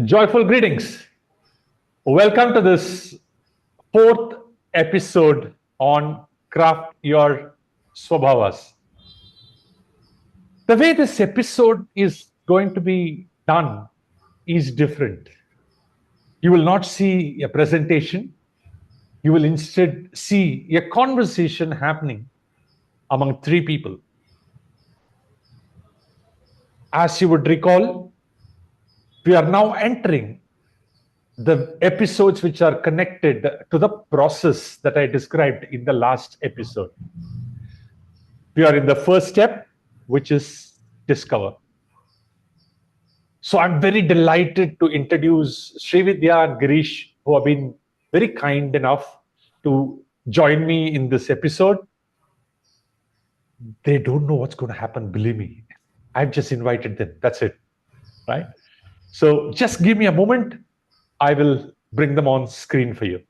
Joyful greetings. Welcome to this fourth episode on Craft Your Swabhavas. The way this episode is going to be done is different. You will not see a presentation, you will instead see a conversation happening among three people. As you would recall, we are now entering the episodes which are connected to the process that I described in the last episode. We are in the first step, which is discover. So I'm very delighted to introduce Srividya and Girish, who have been very kind enough to join me in this episode. They don't know what's going to happen, believe me. I've just invited them. That's it. Right? So just give me a moment. I will bring them on screen for you.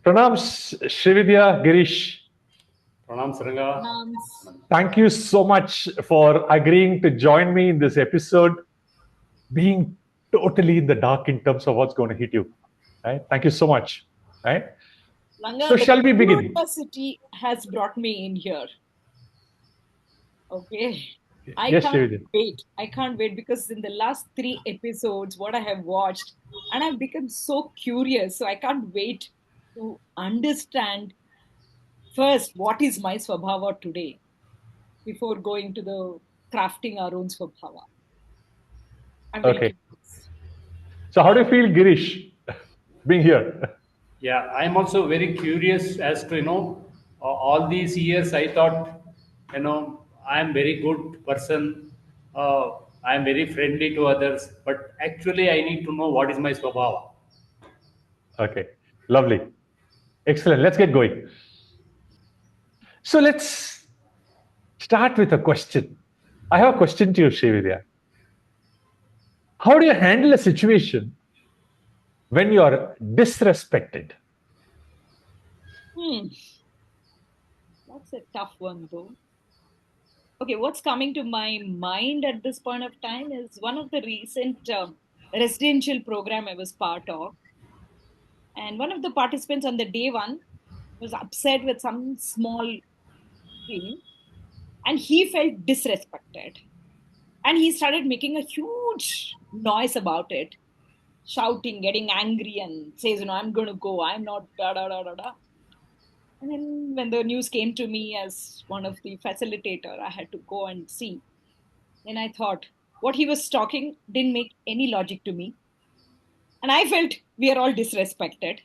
Pranams, Srividya, Girish. Pranam Saranga. Thank you so much for agreeing to join me in this episode, being totally in the dark in terms of what's going to hit you. Right? Thank you so much. Right? Langa, So shall we begin? University has brought me in here. Okay. Yes, I can't wait because in the last 3 episodes, what I have watched, and I've become so curious. So I can't wait to understand first what is my Swabhava today before going to the crafting our own Swabhava. Okay. So how do you feel, Girish, being here? Yeah, I'm also very curious as to, all these years I thought, I'm very good person. I'm very friendly to others, but actually I need to know what is my Swabhava. Okay, lovely. Excellent. Let's get going. So let's start with a question. I have a question to you, Srividya. How do you handle a situation when you are disrespected? That's a tough one, though. Okay, what's coming to my mind at this point of time is one of the recent residential program I was part of. And one of the participants on the day one was upset with some small thing. And he felt disrespected. And he started making a huge noise about it, shouting, getting angry, and says, I'm going to go. I'm not, da da da da da. And then when the news came to me as one of the facilitator, I had to go and see. And I thought what he was talking didn't make any logic to me. And I felt we are all disrespected.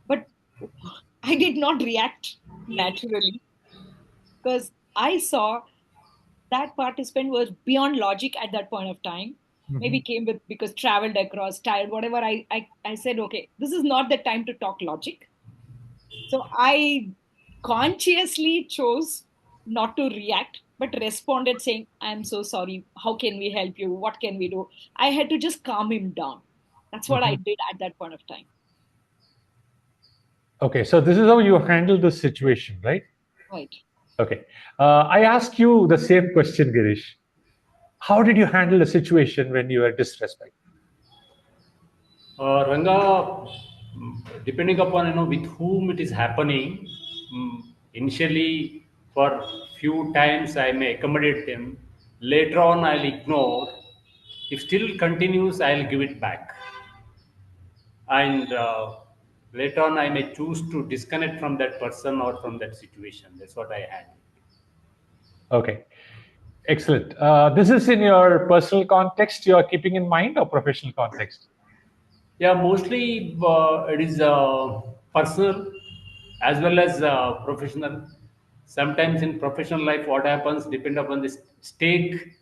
But I did not react naturally because I saw that participant was beyond logic at that point of time. Maybe came with because traveled across, tired, whatever. I said, okay, this is not the time to talk logic. So I consciously chose not to react, but responded saying, I'm so sorry. How can we help you? What can we do? I had to just calm him down. That's what I did at that point of time. Okay, so this is how you handle the situation, right? Right. Okay. I ask you the same question, Girish. How did you handle a situation when you were disrespected? Ranga, depending upon with whom it is happening, initially for few times I may accommodate them. Later on I'll ignore. If still continues, I'll give it back. And later on I may choose to disconnect from that person or from that situation. That's what I had. Okay. Excellent. This is in your personal context you are keeping in mind or professional context? Yeah, mostly it is personal as well as professional. Sometimes in professional life, what happens depend upon the stake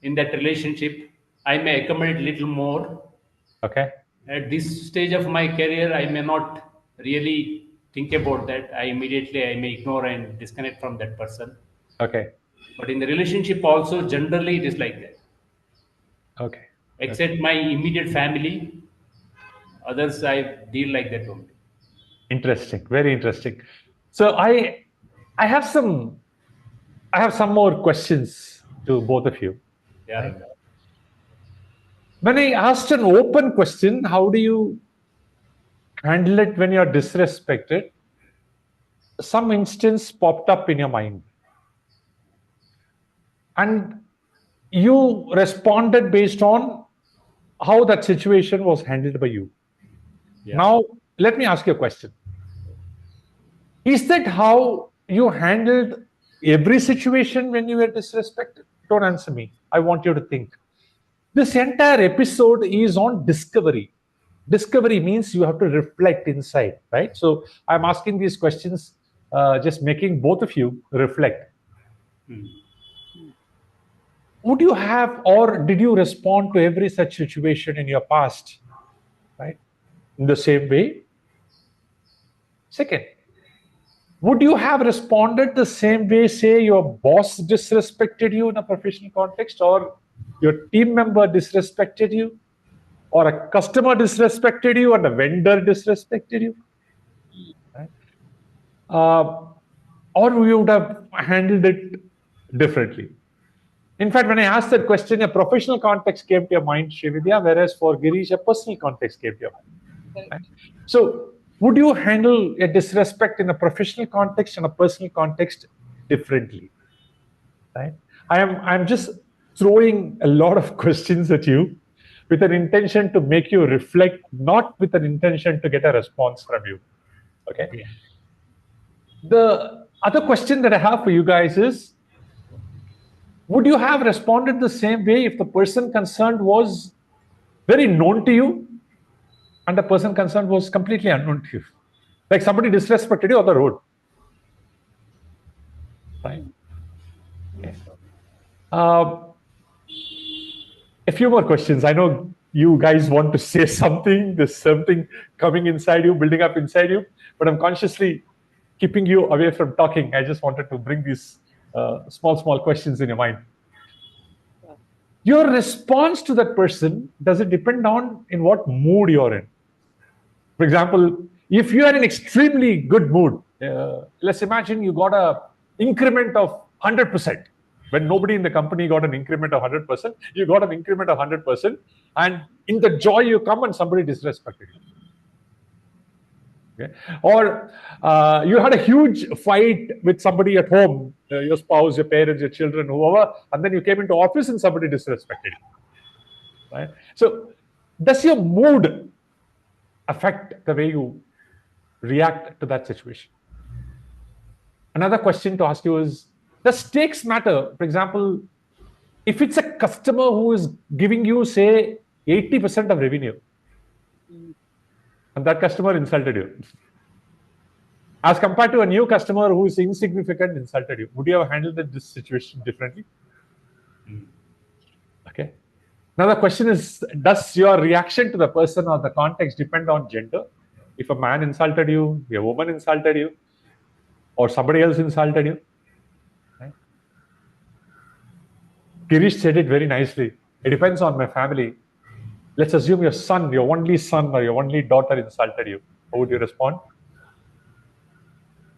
in that relationship. I may accommodate little more. Okay. At this stage of my career, I may not really think about that. I may ignore and disconnect from that person. Okay. But in the relationship also, generally it is like that. Okay. Except my immediate family, others I deal like that only. Interesting. Very interesting. So I have some more questions to both of you. Yeah. Right? When I asked an open question, how do you handle it when you're disrespected? Some instance popped up in your mind. And you responded based on how that situation was handled by you. Yeah. Now, let me ask you a question. Is that how you handled every situation when you were disrespected? Don't answer me. I want you to think. This entire episode is on discovery. Discovery means you have to reflect inside, right? So I'm asking these questions, just making both of you reflect. Would you have, or did you respond to every such situation in your past, right, in the same way? Second, would you have responded the same way, say your boss disrespected you in a professional context, or your team member disrespected you, or a customer disrespected you, and a vendor disrespected you? Right? Or we would have handled it differently. In fact, when I asked that question, a professional context came to your mind, Srividya, whereas for Girish, a personal context came to your mind. Right? So, would you handle a disrespect in a professional context and a personal context differently? Right? I'm just throwing a lot of questions at you with an intention to make you reflect, not with an intention to get a response from you. Okay. Yeah. The other question that I have for you guys is, would you have responded the same way if the person concerned was very known to you and the person concerned was completely unknown to you? Like somebody disrespected you on the road. Right? Okay. A few more questions. I know you guys want to say something. There's something coming inside you, building up inside you, but I'm consciously keeping you away from talking. I just wanted to bring these small questions in your mind. Your response to that person, does it depend on in what mood you're in? For example, if you are in extremely good mood, let's imagine you got a increment of 100%. When nobody in the company got an increment of 100%, you got an increment of 100%, and in the joy you come and somebody disrespected you. Okay? Or you had a huge fight with somebody at home, your spouse, your parents, your children, whoever, and then you came into office and somebody disrespected you. Right? So, does your mood affect the way you react to that situation? Another question to ask you is, does stakes matter? For example, if it's a customer who is giving you, say, 80% of revenue, and that customer insulted you, as compared to a new customer who is insignificant, insulted you, would you have handled this situation differently? Okay. Now the question is, does your reaction to the person or the context depend on gender? If a man insulted you, a woman insulted you, or somebody else insulted you? Right? Girish said it very nicely. It depends on my family. Let's assume your son, your only son or your only daughter insulted you. How would you respond?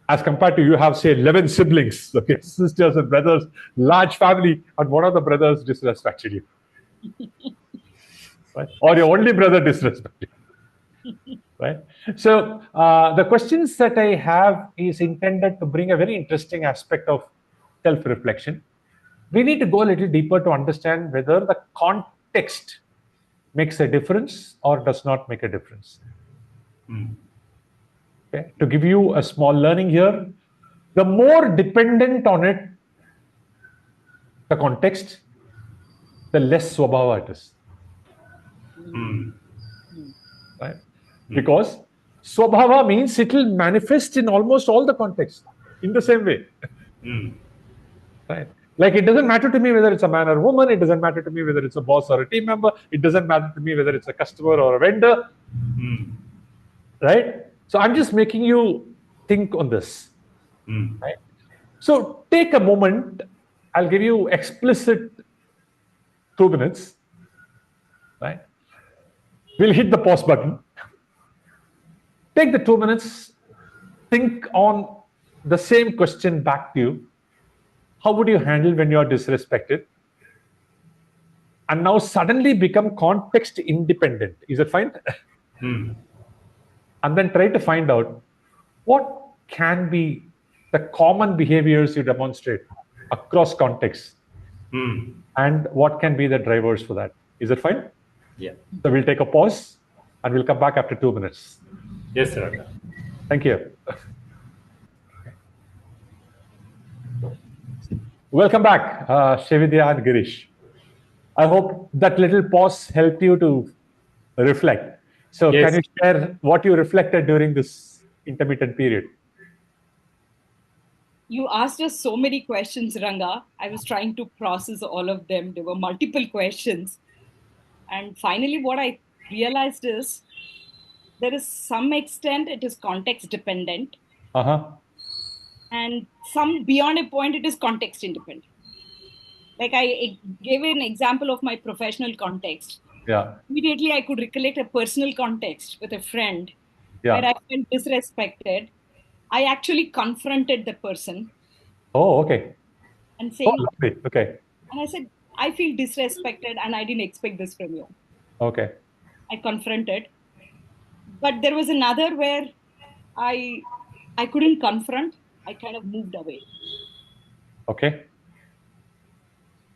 As compared to you have, say, 11 siblings, okay, sisters and brothers, large family, and one of the brothers disrespected you. Right? Or your only brother disrespected you. Right? So the questions that I have is intended to bring a very interesting aspect of self-reflection. We need to go a little deeper to understand whether the context makes a difference or does not make a difference. Okay? To give you a small learning here, the more dependent on it, the context, the less swabhava it is. Right? Because swabhava means it will manifest in almost all the contexts in the same way. Right? Like it doesn't matter to me whether it's a man or a woman, it doesn't matter to me whether it's a boss or a team member, it doesn't matter to me whether it's a customer or a vendor. Right? So I'm just making you think on this. Right? So take a moment, I'll give you explicit 2 minutes. Right? We'll hit the pause button. Take the 2 minutes, think on the same question back to you. How would you handle when you're disrespected? and now suddenly become context independent. Is that fine? Hmm. And then try to find out what can be the common behaviors you demonstrate across contexts Hmm. and what can be the drivers for that. Is that fine? Yeah. So we'll take a pause and we'll come back after 2 minutes. Yes, Ranga. Thank you. Welcome back, Shividya and Girish. I hope that little pause helped you to reflect. So can Yes. you share what you reflected during this intermittent period? You asked us so many questions, Ranga. I was trying to process all of them. There were multiple questions. And finally, what I realized is there is some extent it is context dependent, Uh-huh. and some beyond a point it is context independent. Like I gave an example of my professional context. Yeah. Immediately, I could recollect a personal context with a friend where Yeah. I felt disrespected. I actually confronted the person Oh, okay. and Oh, saying, lovely. Okay. and I said, I feel disrespected and I didn't expect this from you. Okay. I confronted. But there was another where I I couldn't confront. I kind of moved away. Okay.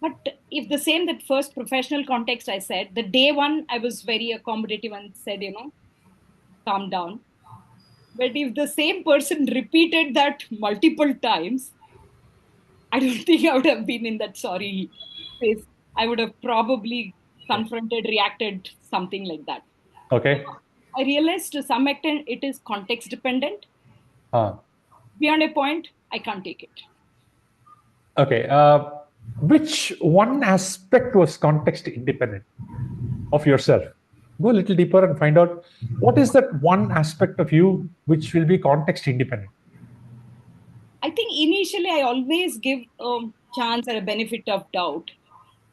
But if the same that first professional context I said, the day one I was very accommodative and said, calm down. But if the same person repeated that multiple times, I don't think I would have been in that sorry phase. I would have probably confronted, reacted, something like that. So Okay. I realized to some extent it is context dependent. Uh, Beyond a point, I can't take it. okay. Which one aspect was context independent of yourself? Go a little deeper and find out what is that one aspect of you which will be context independent. I think initially I always give a chance or a benefit of doubt,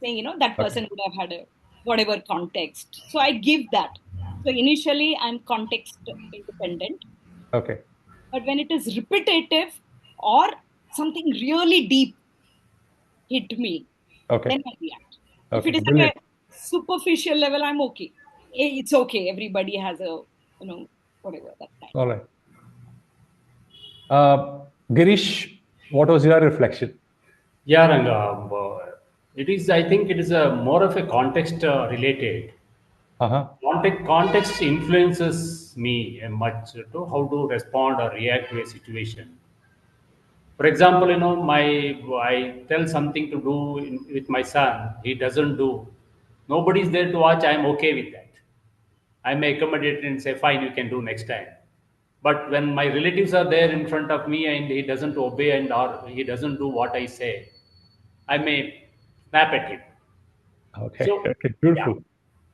saying, that Okay. person would have had a whatever context. So I give that. So initially I'm context independent. Okay. But when it is repetitive or something really deep hit me, Okay. then I react. If it Okay. is at Brilliant. a superficial level, I'm okay. It's okay. Everybody has a, whatever that time. All right. Girish, what was your reflection? Yeah, Ranga. It is. I think it is a more of a context related. Uh-huh. Context influences me much to how to respond or react to a situation. For example, my I tell something to do with my son, he doesn't do. Nobody's there to watch. I'm okay with that. I may accommodate and say, fine, you can do next time. But when my relatives are there in front of me and he doesn't obey and or he doesn't do what I say, I may snap at him. Okay. So Okay. yeah, Beautiful.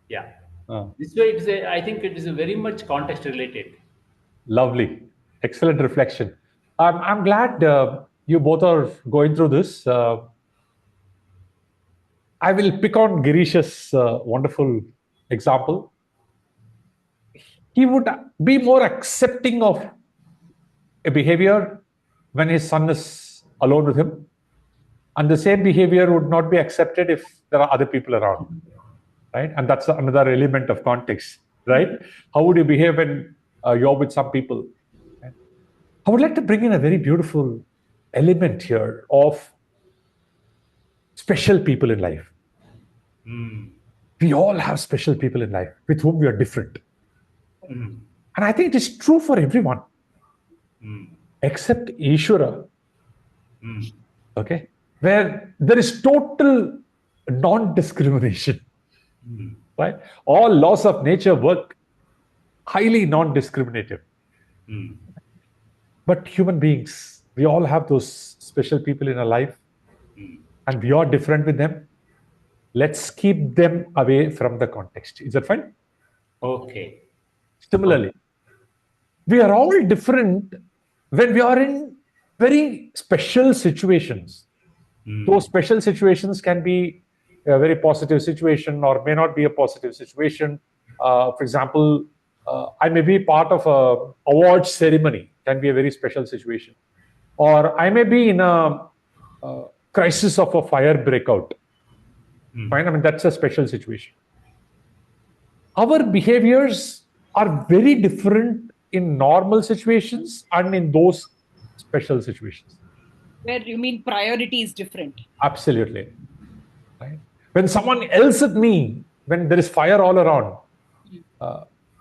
yeah. Uh, This way, I think it is a very much context related. Lovely. Excellent reflection. I'm glad you both are going through this. I will pick on Girish's wonderful example. He would be more accepting of a behavior when his son is alone with him, and the same behavior would not be accepted if there are other people around, right? And that's another element of context, right? How would you behave when you're with some people? Right? I would like to bring in a very beautiful element here of special people in life. Mm. We all have special people in life with whom we are different. Mm. And I think it is true for everyone Mm. except Ishvara, Mm. okay? Where there is total non discrimination, Mm. right? All laws of nature work highly non discriminative. Mm. But human beings, we all have those special people in our life Mm. and we are different with them. Let's keep them away from the context. Is that fine? Okay. Okay. Similarly, we are all different when we are in very special situations. Those Mm. special situations can be a very positive situation or may not be a positive situation. For example, I may be part of a award ceremony, can be a very special situation, or I may be in a crisis of a fire breakout. Fine. I mean, that's a special situation. Our behaviors are very different in normal situations and in those special situations. Where you mean priority is different. Absolutely. Right? When someone yells at me, when there is fire all around,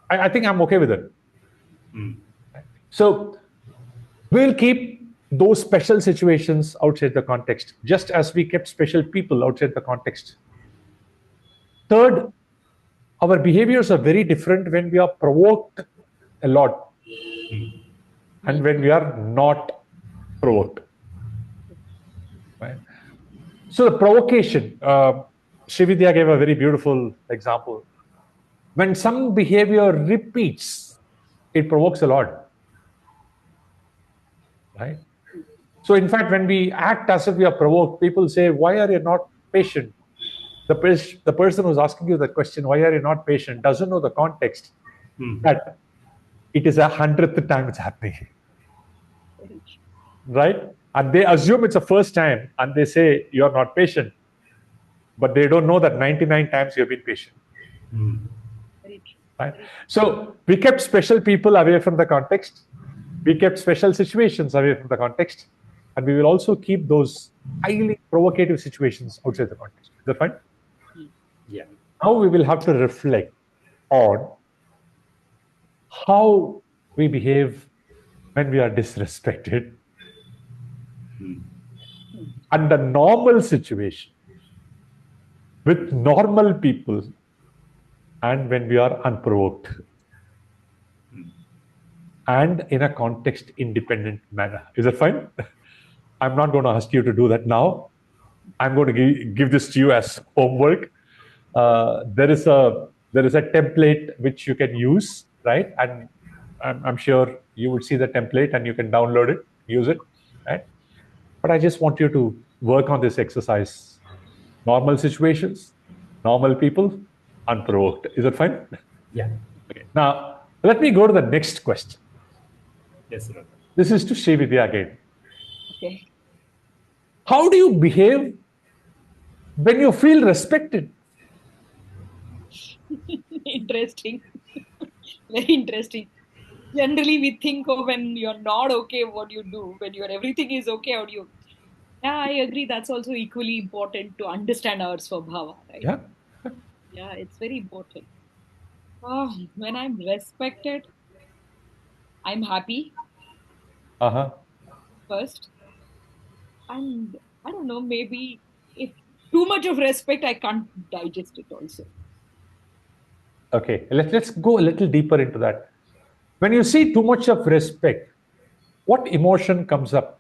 I think I'm okay with it. Right? So we'll keep those special situations outside the context, just as we kept special people outside the context. Third, our behaviors are very different when we are provoked a lot and when we are not provoked. Right? So the provocation, Srividya gave a very beautiful example. When some behavior repeats, it provokes a lot. Right? So in fact, when we act as if we are provoked, people say, why are you not patient? The person who's asking you that question, why are you not patient, doesn't know the context that it is 100th time it's happening. Right? And they assume it's the first time and they say you're not patient. But they don't know that 99 times you've been patient. Right? So we kept special people away from the context. We kept special situations away from the context. And we will also keep those highly provocative situations outside the context. Is that fine? Yeah. Now we will have to reflect on how we behave when we are disrespected and the normal situation with normal people and when we are unprovoked and in a context independent manner. Is that fine? I'm not going to ask you to do that now. I'm going to give this to you as homework. There is a template which you can use, right? And I'm sure you would see the template and you can download it, use it, right? But I just want you to work on this exercise. Normal situations, normal people, unprovoked. Is that fine? Yeah. Okay. Now, let me go to the next question. Yes, sir. This is to Srividya again. Okay. How do you behave when you feel respected? Interesting. Very interesting. Generally, we think of when you're not okay, what you do. When everything is okay, how do you? Yeah, I agree. That's also equally important to understand our swabhava, right? Yeah. Yeah, it's very important. Oh, when I'm respected, I'm happy first. And I don't know, maybe if too much of respect, I can't digest it also. Okay. Let's go a little deeper into that. When you see too much of respect, what emotion comes up?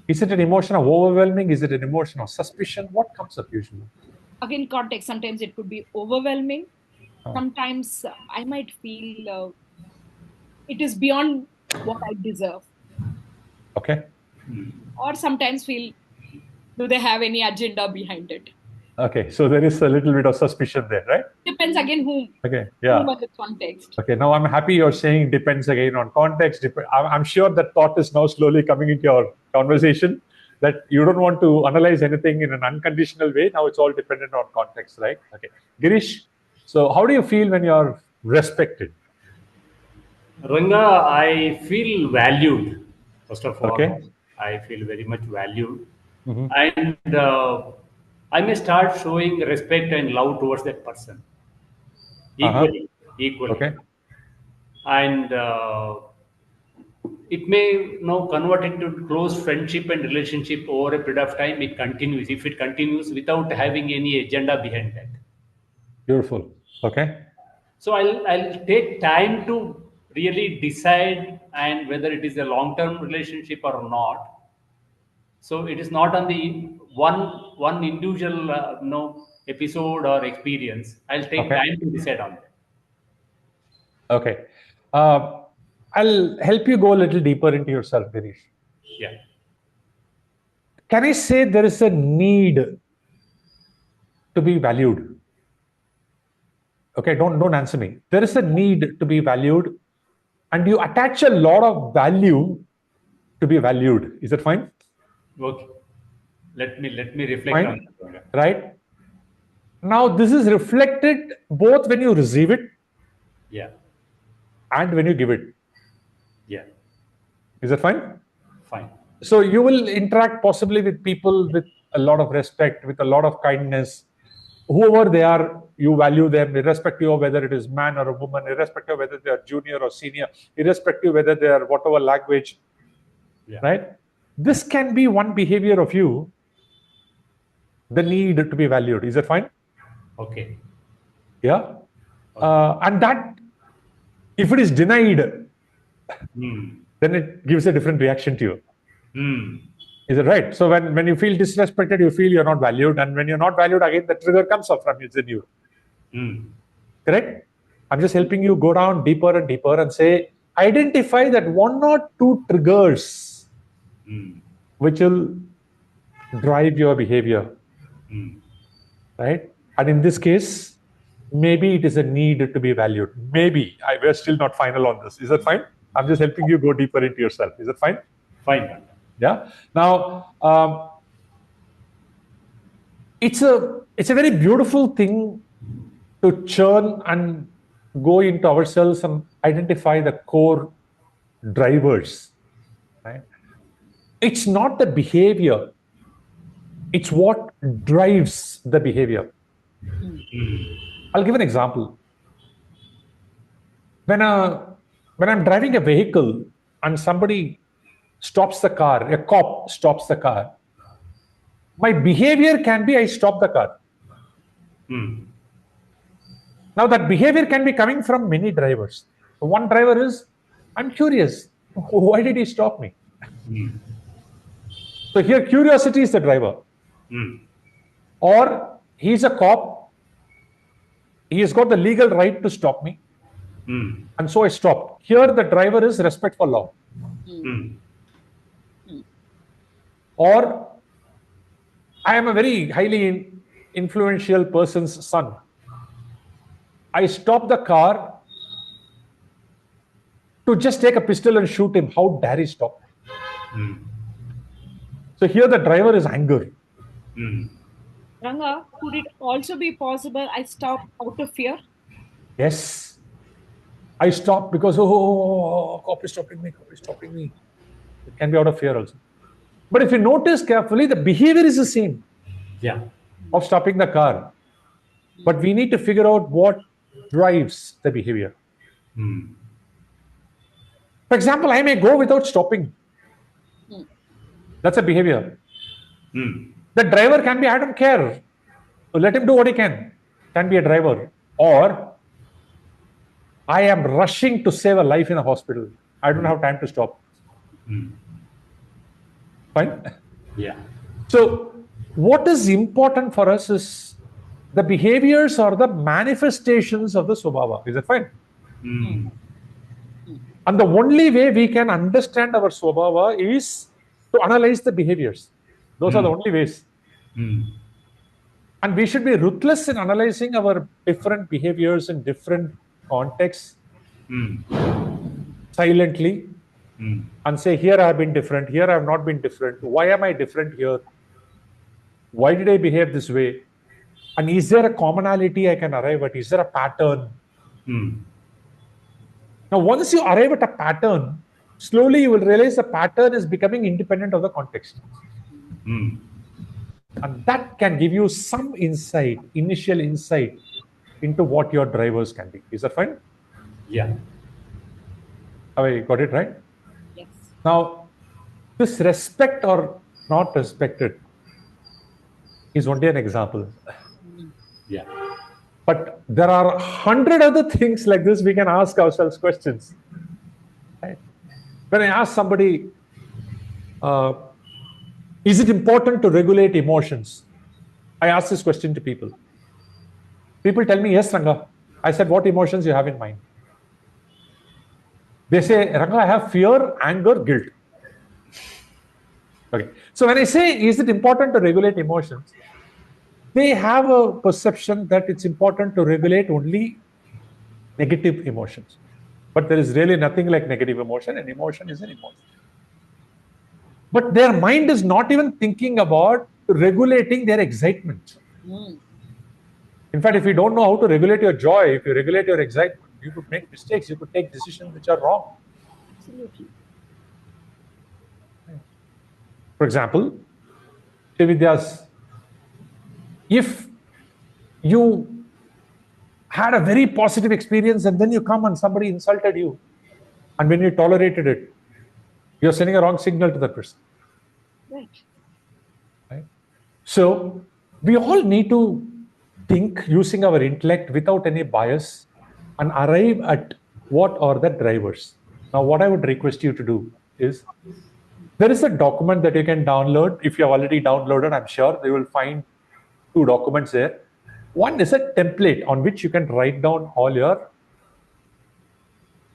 Is it an emotion of overwhelming? Is it an emotion of suspicion? What comes up usually? Again, context, sometimes it could be overwhelming. Sometimes I might feel it is beyond what I deserve. Okay. Or sometimes feel, do they have any agenda behind it? Okay. So there is a little bit of suspicion there, right? Depends again whom. Okay. Yeah. Whom and the context. Okay. Now I'm happy you're saying depends again on context. I'm sure that thought is now slowly coming into your conversation that you don't want to analyze anything in an unconditional way. Now it's all dependent on context, right? Okay. Girish, so how do you feel when you're respected? Ranga, I feel valued. First of all, Okay. I feel very much valued. Mhm. And I may start showing respect and love towards that person equally. Okay. And it may convert into close friendship and relationship over a period of time. It continues. If it continues without having any agenda behind that. Beautiful. Okay. So I'll take time to really decide and whether it is a long-term relationship or not. So it is not on the one individual episode or experience. I'll take Okay. time to decide on that. Okay. Uh, I'll help you go a little deeper into yourself, Girish. Yeah. Can I say there is a need to be valued? Okay, don't answer me. There is a need to be valued, and you attach a lot of value to be valued. Is that fine? Okay. Let me reflect Fine. on that. Right? Now, this is reflected both when you receive it Yeah. and when you give it. Yeah. Is that fine? Fine. So you will interact possibly with people with a lot of respect, with a lot of kindness. Whoever they are, you value them, irrespective of whether it is man or a woman, irrespective of whether they are junior or senior, irrespective of whether they are whatever language, Yeah. right? This can be one behavior of you, the need to be valued. Is that fine? Okay. Yeah. Okay. And that, if it is denied, Hmm. then it gives a different reaction to you. Hmm. Is it right? So when you feel disrespected, you feel you're not valued. And when you're not valued, again, the trigger comes up from within you. Hmm. Correct? I'm just helping you go down deeper and deeper and say, identify that one or two triggers Hmm. which will drive your behavior. Hmm. Right? And in this case, maybe it is a need to be valued. Maybe. We're still not final on this. Is that fine? I'm just helping you go deeper into yourself. Is that fine? Fine. Yeah. Now, it's a very beautiful thing to churn and go into ourselves and identify the core drivers. Right? It's not the behavior; it's what drives the behavior. I'll give an example. When I'm driving a vehicle and somebody stops the car, a cop stops the car, my behavior can be I stop the car. Hmm. Now that behavior can be coming from many drivers. One driver is, I'm curious, why did he stop me? Hmm. So here curiosity is the driver. Hmm. Or he's a cop, he has got the legal right to stop me, Hmm. and so I stopped. Here the driver is respect for law. Hmm. Or I am a very highly influential person's son. I stop the car to just take a pistol and shoot him. How dare he stop? Hmm. So here the driver is anger. Hmm. Ranga, could it also be possible I stopped out of fear? Yes, I stop because cop is stopping me, cop is stopping me. It can be out of fear also. But if you notice carefully, the behavior is the same Yeah. of stopping the car. But we need to figure out what drives the behavior. Hmm. For example, I may go without stopping. That's a behavior. Hmm. The driver can be, I don't care. So let him do what he can. Can be a driver. Or I am rushing to save a life in a hospital. I don't have time to stop. Hmm. Fine. Yeah. So what is important for us is the behaviors or the manifestations of the Swabhava. Is that fine? Hmm. And the only way we can understand our Swabhava is to analyze the behaviors. Those are the only ways. Hmm. And we should be ruthless in analyzing our different behaviors in different contexts Hmm. silently Hmm. and say, here I have been different, here I have not been different. Why am I different here? Why did I behave this way? And is there a commonality I can arrive at? Is there a pattern? Hmm. Now, once you arrive at a pattern, slowly you will realize the pattern is becoming independent of the context. Hmm. And that can give you some insight, initial insight into what your drivers can be. Is that fine? Yeah. Have I got it right? Yes. Now, this respect or not respected is only an example. Yeah. But there are 100 other things like this we can ask ourselves questions. Right? When I ask somebody, uh, is it important to regulate emotions? I ask this question to people. People tell me, yes, Ranga. I said, what emotions you have in mind? They say, Ranga, I have fear, anger, guilt. Okay. So when I say, is it important to regulate emotions? They have a perception that it's important to regulate only negative emotions. But there is really nothing like negative emotion. An emotion is an emotion. But their mind is not even thinking about regulating their excitement. In fact, if you don't know how to regulate your joy, if you regulate your excitement, you could make mistakes. You could take decisions which are wrong. Absolutely. For example, Vidyas, if you had a very positive experience and then you come and somebody insulted you, and when you tolerated it, you're sending a wrong signal to that person. Right. So we all need to think using our intellect without any bias and arrive at what are the drivers. Now, what I would request you to do is, there is a document that you can download. If you have already downloaded, I'm sure you will find 2 documents there. One is a template on which you can write down all your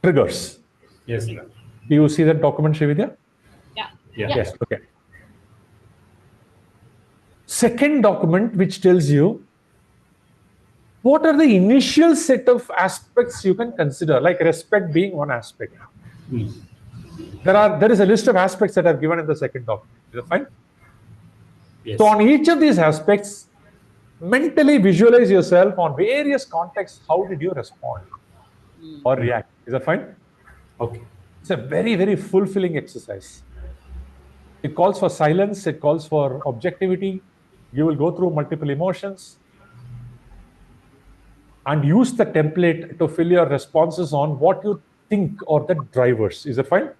triggers. Yes. Do you see that document, Srividya? Yeah. Yes. Okay. Second document which tells you what are the initial set of aspects you can consider, like respect being one aspect. There is a list of aspects that I've given in the second document. Is that fine? Yes. So on each of these aspects, mentally visualize yourself on various contexts. How did you respond or react? Is that fine? Okay. It's a very, very fulfilling exercise. It calls for silence. It calls for objectivity. You will go through multiple emotions and use the template to fill your responses on what you think are the drivers. Is that fine?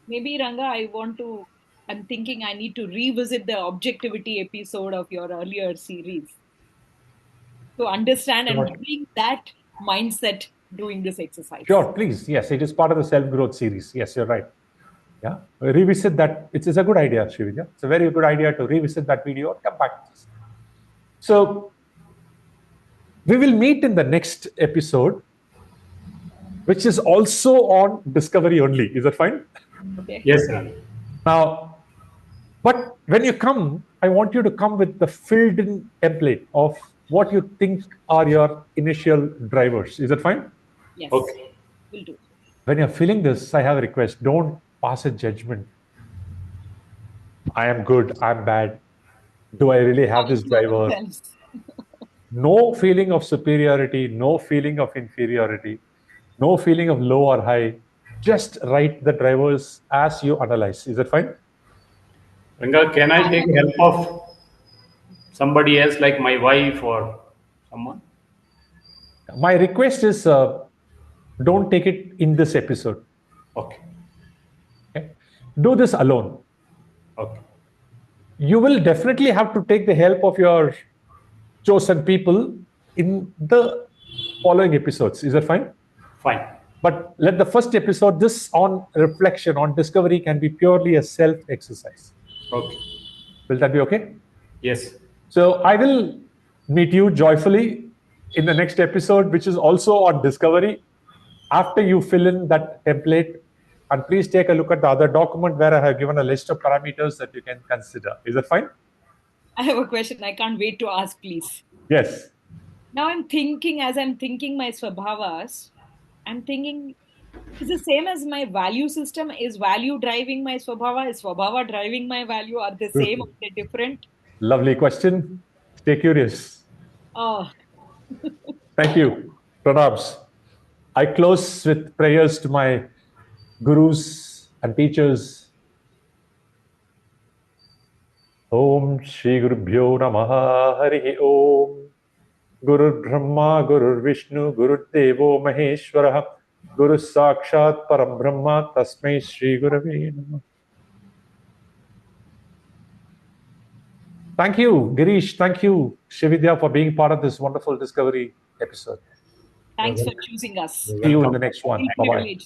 Maybe, Ranga, I'm thinking I need to revisit the objectivity episode of your earlier series to understand and bring that mindset doing this exercise. Sure, please. Yes, it is part of the self-growth series. Yes, you're right. Yeah, revisit that. It's a good idea, Srividya. It's a very good idea to revisit that video and come back to this. So we will meet in the next episode, which is also on discovery only. Is that fine? Okay. Yes, sir. Now, but when you come, I want you to come with the filled-in template of what you think are your initial drivers. Is that fine? Yes. Okay. Will do. When you're filling this, I have a request. Don't pass a judgment. I am good. I'm bad. Do I really have this driver? No feeling of superiority, no feeling of inferiority, no feeling of low or high. Just write the drivers as you analyze. Is that fine? Ranga, can I take help of somebody else like my wife or someone? My request is don't take it in this episode. Okay. Do this alone. Okay. You will definitely have to take the help of your chosen people in the following episodes. Is that fine? Fine. But let the first episode, this on reflection, on discovery, can be purely a self exercise. Okay. Will that be okay? Yes. So I will meet you joyfully in the next episode, which is also on discovery. After you fill in that template, and please take a look at the other document where I have given a list of parameters that you can consider. Is that fine? I have a question. I can't wait to ask, please. Yes. Now I'm thinking my swabhavas, I'm thinking, is the same as my value system? Is value driving my swabhava? Is swabhava driving my value? Are they same or they different? Lovely question. Stay curious. Oh. Thank you. Pranabs. I close with prayers to my gurus and teachers. Om Shri Gurubhyo Namaha Harihi Om. Guru Brahma, Guru Vishnu, Guru Devo Maheshwara, Guru Sakshat Param Brahma, Tasmai Shri Gurave Namaha. Thank you, Girish. Thank you, Srividya, for being part of this wonderful discovery episode. Thanks for choosing us. See you in the next one. Bye-bye.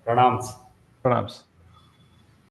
Pranams. Pranams.